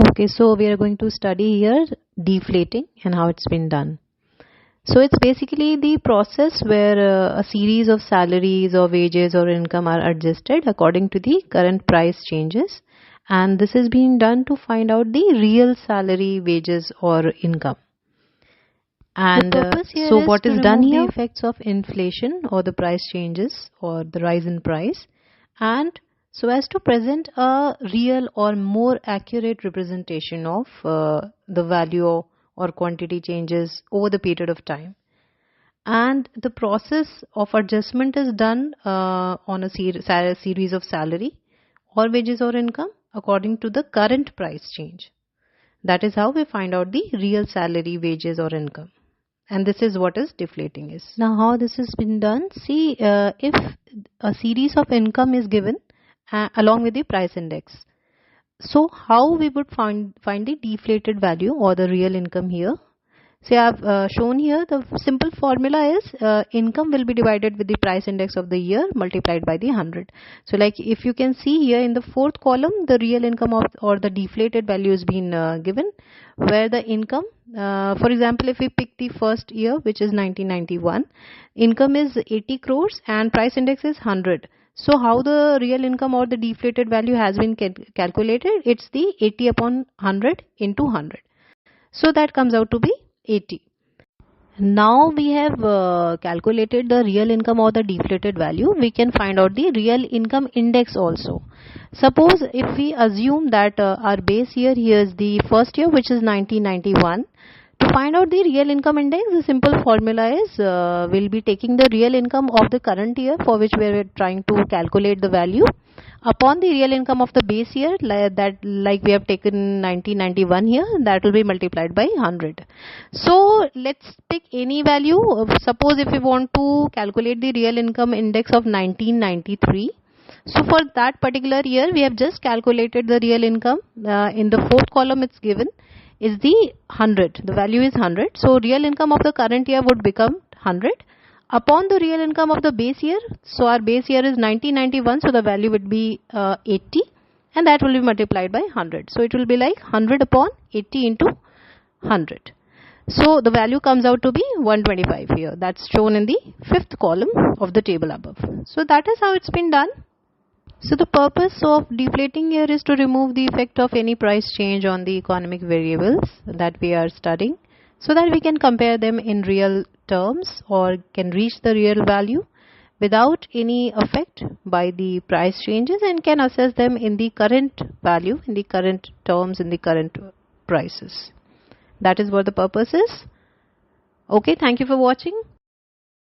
Okay, so we are going to study here deflating and how it's been done. So it's basically the process where a series of salaries or wages or income are adjusted according to the current price changes, and this is being done to find out the real salary, wages or income. And so what is done here? The effects of inflation or the price changes or the rise in price, and so as to present a real or more accurate representation of the value or quantity changes over the period of time. And the process of adjustment is done on a series of salary or wages or income according to the current price change. That is how we find out the real salary, wages or income. And this is what is deflating is. Now how this has been done? See, if a series of income is given along with the price index, so how we would find the deflated value or the real income here? See, I have shown here the simple formula is income will be divided with the price index of the year multiplied by the 100. So like if you can see here in the fourth column, the real income of or the deflated value is being given, where the income, for example, if we pick the first year, which is 1991, income is 80 crores and price index is 100. So how the real income or the deflated value has been calculated? It's the 80 upon 100 into 100. So that comes out to be 80. Now we have calculated the real income or the deflated value. We can find out the real income index also. Suppose if we assume that our base year here is the first year, which is 1991. To find out the real income index, the simple formula is we'll be taking the real income of the current year for which we are trying to calculate the value upon the real income of the base year, like we have taken 1991 here, that will be multiplied by 100. So let's pick any value. Suppose if we want to calculate the real income index of 1993. So for that particular year, we have just calculated the real income. In the fourth column it's given is the 100. The value is 100. So real income of the current year would become 100 upon the real income of the base year. So our base year is 1991. So the value would be 80, and that will be multiplied by 100. So it will be like 100 upon 80 into 100. So the value comes out to be 125 here. That's shown in the fifth column of the table above. So that is how it's been done. So the purpose of deflating here is to remove the effect of any price change on the economic variables that we are studying, so that we can compare them in real terms or can reach the real value without any effect by the price changes, and can assess them in the current value, in the current terms, in the current prices. That is what the purpose is. Okay, thank you for watching.